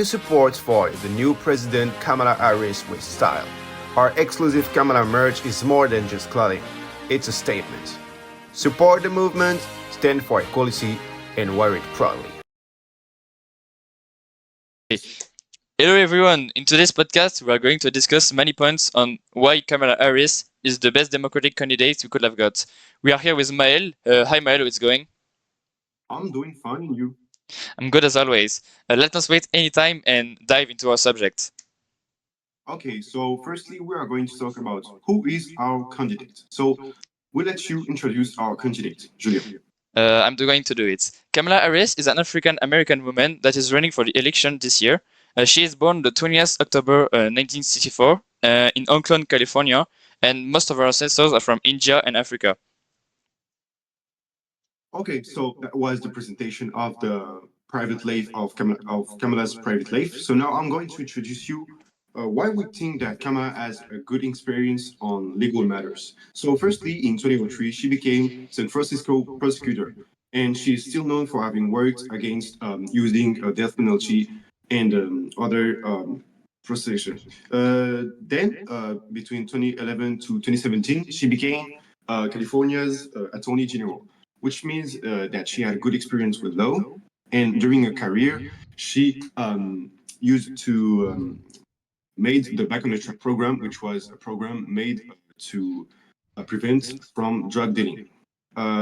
support for the new president Kamala Harris with style. Our exclusive Kamala merch is more than just clothing, it's a statement. Support the movement, stand for equality, and wear it proudly. Hello everyone, in today's podcast we are going to discuss many points on why Kamala Harris is the best Democratic candidate we could have got. We are here with Mael. Hi Mael, how it's going? I'm doing fine, and you? I'm good as always. Let us wait any time and dive into our subject. Okay, so firstly, we are going to talk about who is our candidate. So we'll let you introduce our candidate, Julien. I'm going to do it. Kamala Harris is an African American woman that is running for the election this year. She is born the 20th October 1964 in Oakland, California, and most of her ancestors are from India and Africa. Okay, so that was the presentation of the private life of Kamala's private life. So now I'm going to introduce you why we think that Kamala has a good experience on legal matters. So firstly, in 2003, she became San Francisco prosecutor, and she is still known for having worked against using a death penalty and other prosecution. Then, between 2011 to 2017, she became California's Attorney General, which means that she had good experience with law. And during her career, she used to made the Back on the Track program, which was a program made to prevent from drug dealing.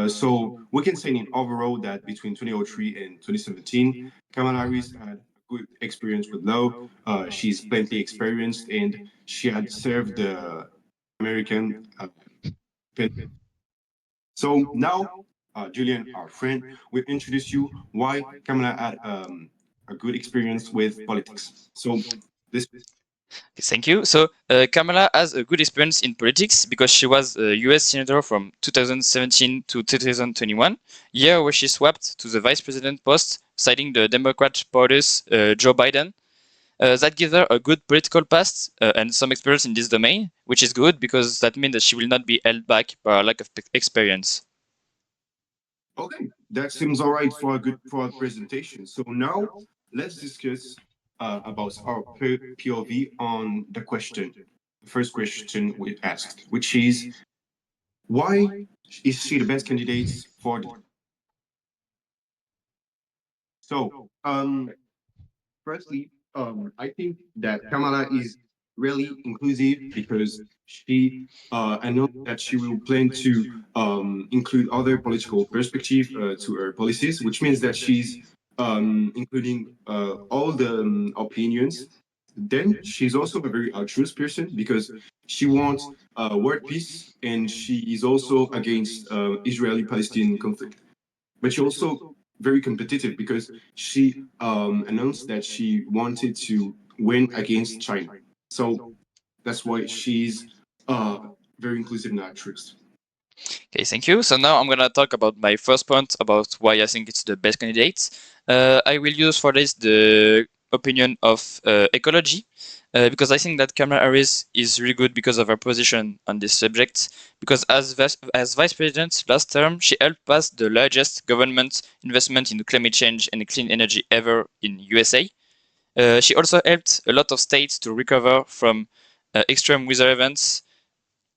So we can say in overall that between 2003 and 2017, Kamala Harris had good experience with law. She's plenty experienced, and she had served the American. So now, Julian, our friend, will introduce you why Kamala had a good experience with politics. So this. Thank you. So Kamala has a good experience in politics because she was a US senator from 2017 to 2021, year where she swapped to the vice president post, citing the Democrat party's Joe Biden. That gives her a good political past and some experience in this domain, which is good because that means that she will not be held back by a lack of experience. Okay, that seems all right for a presentation. So now let's discuss about our POV on the question. The first question we asked, which is why is she the best candidate for the. So firstly, I think that Kamala is really inclusive because she announced that she will plan to include other political perspective to her policies, which means that she's including all the opinions. Then she's also a very altruist person because she wants world peace, and she is also against Israeli-Palestinian conflict. But she also very competitive because she announced that she wanted to win against China. So that's why she's very inclusive and altruist. Okay, thank you. So now I'm gonna talk about my first point about why I think it's the best candidate. I will use for this the opinion of ecology, because I think that Kamala Harris is really good because of her position on this subject. Because as vice president last term, she helped pass the largest government investment in climate change and clean energy ever in USA. She also helped a lot of states to recover from extreme weather events.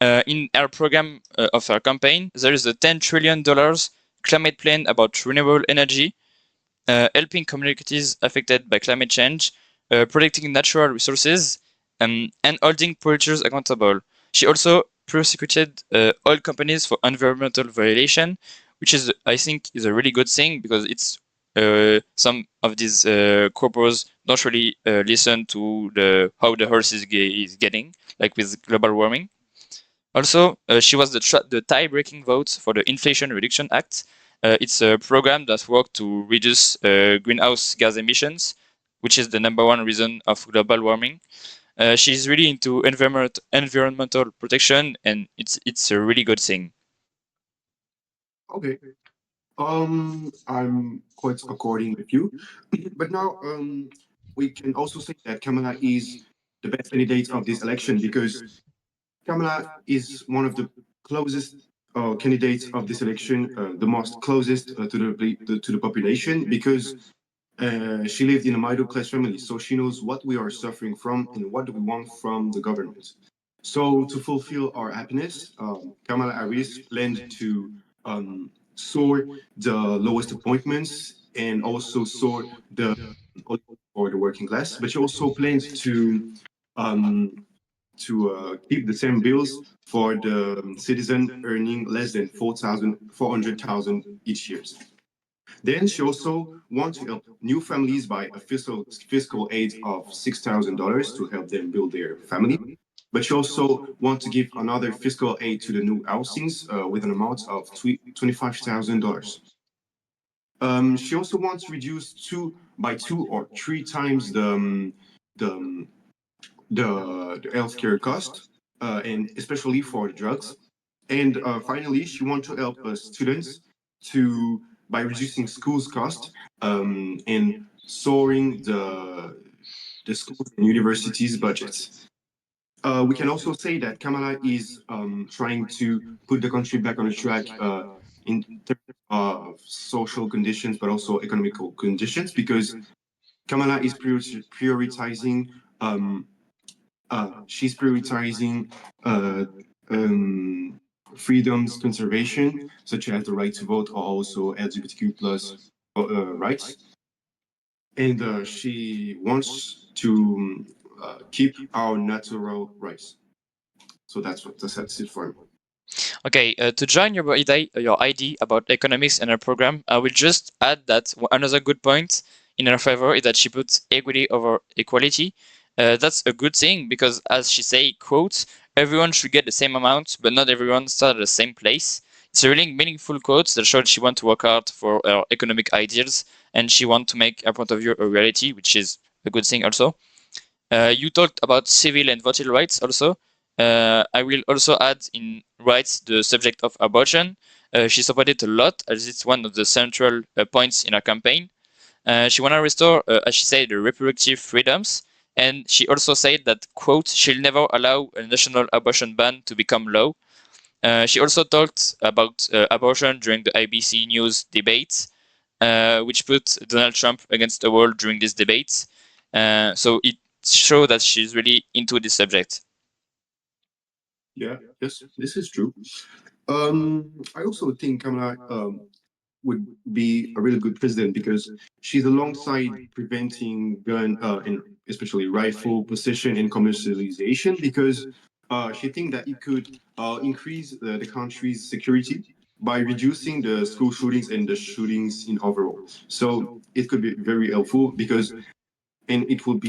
In our program of our campaign, there is a $10 trillion climate plan about renewable energy, helping communities affected by climate change, protecting natural resources, and holding polluters accountable. She also prosecuted oil companies for environmental violation, which is, I think, is a really good thing because it's some of these corporates don't really listen to how the Earth is getting, like with global warming. Also, she was the tie-breaking vote for the Inflation Reduction Act. It's a program that worked to reduce greenhouse gas emissions, which is the number one reason of global warming. She's really into environmental protection, and it's a really good thing. Okay. I'm quite according with you, but now we can also say that Kamala is the best candidate of this election because Kamala is one of the closest candidates of this election, the most closest to the population because She lived in a middle class family, so she knows what we are suffering from and what do we want from the government. So to fulfill our happiness, Kamala Harris planned to soar the lowest appointments and also soar the for the working class. But she also planned um, to keep the same bills for the citizen earning less than 400,000 each year. Then she also wants to help new families by a fiscal aid of $6,000 to help them build their family. But she also wants to give another fiscal aid to the new housings with an amount of $25,000. She also wants to reduce two or three times the the healthcare cost, and especially for the drugs. And finally, she wants to help students to by reducing schools cost and soaring the schools and universities budgets. We can also say that Kamala is trying to put the country back on the track in terms of social conditions, but also economical conditions, because Kamala is prioritizing um, she's prioritizing uh, um, freedoms conservation, such as the right to vote or also LGBTQ plus rights, and she wants to keep our natural rights. So that's it for me. Okay, to join your idea about economics in her program, I will just add that another good point in her favor is that she puts equity over equality. That's a good thing because, as she say, quote, everyone should get the same amount, but not everyone start at the same place. It's a really meaningful quote that shows she wants to work hard for her economic ideals and she wants to make her point of view a reality, which is a good thing also. You talked about civil and voting rights also. I will also add in rights the subject of abortion. She supported a lot as it's one of the central points in her campaign. She want to restore, as she said, the reproductive freedoms. And she also said that, quote, she'll never allow a national abortion ban to become law. She also talked about abortion during the ABC News debates, which put Donald Trump against the wall during these debates. So it shows that she's really into this subject. Yeah, yes, this is true. I also think Kamala would be a really good president because she's alongside preventing gun and especially rifle possession and commercialization because she thinks that it could increase the country's security by reducing the school shootings and the shootings in overall. So it could be very helpful because and it would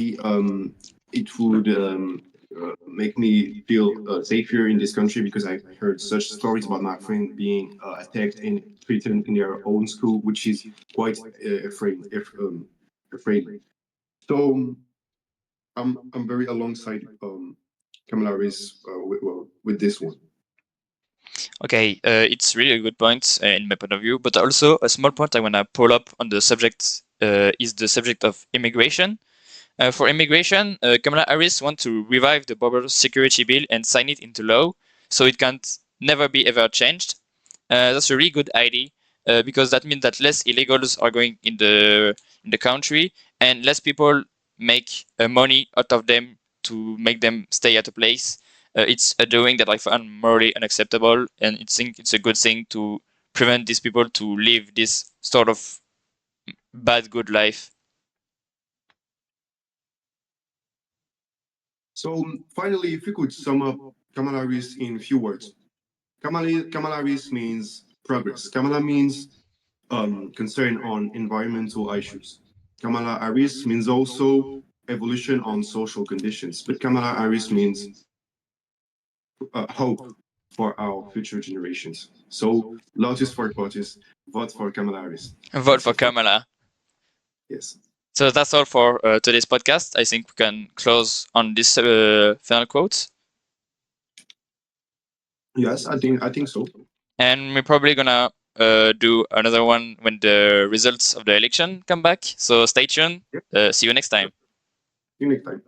make me feel safer in this country because I heard such stories about my friend being attacked and treated in their own school, which is quite afraid. So I'm very alongside Kamala Harris with this one. Okay, it's really a good point in my point of view, but also a small point I want to pull up on the subject is the subject of immigration. For immigration, Kamala Harris wants to revive the border security bill and sign it into law, so it can never be ever changed. That's a really good idea because that means that less illegals are going in the country and less people make money out of them to make them stay at a place. It's a doing that I find morally unacceptable, and I think it's a good thing to prevent these people to live this sort of bad good life. So finally, if we could sum up Kamala Harris in a few words, Kamala Harris means progress. Kamala means concern on environmental issues. Kamala Harris means also evolution on social conditions. But Kamala Harris means hope for our future generations. So, largest for parties, vote for Kamala Harris. Vote That's for it for Kamala. yes. So that's all for today's podcast. I think we can close on this final quote. Yes, I think so. And we're probably gonna do another one when the results of the election come back. So stay tuned. Yep. See you next time. See you next time.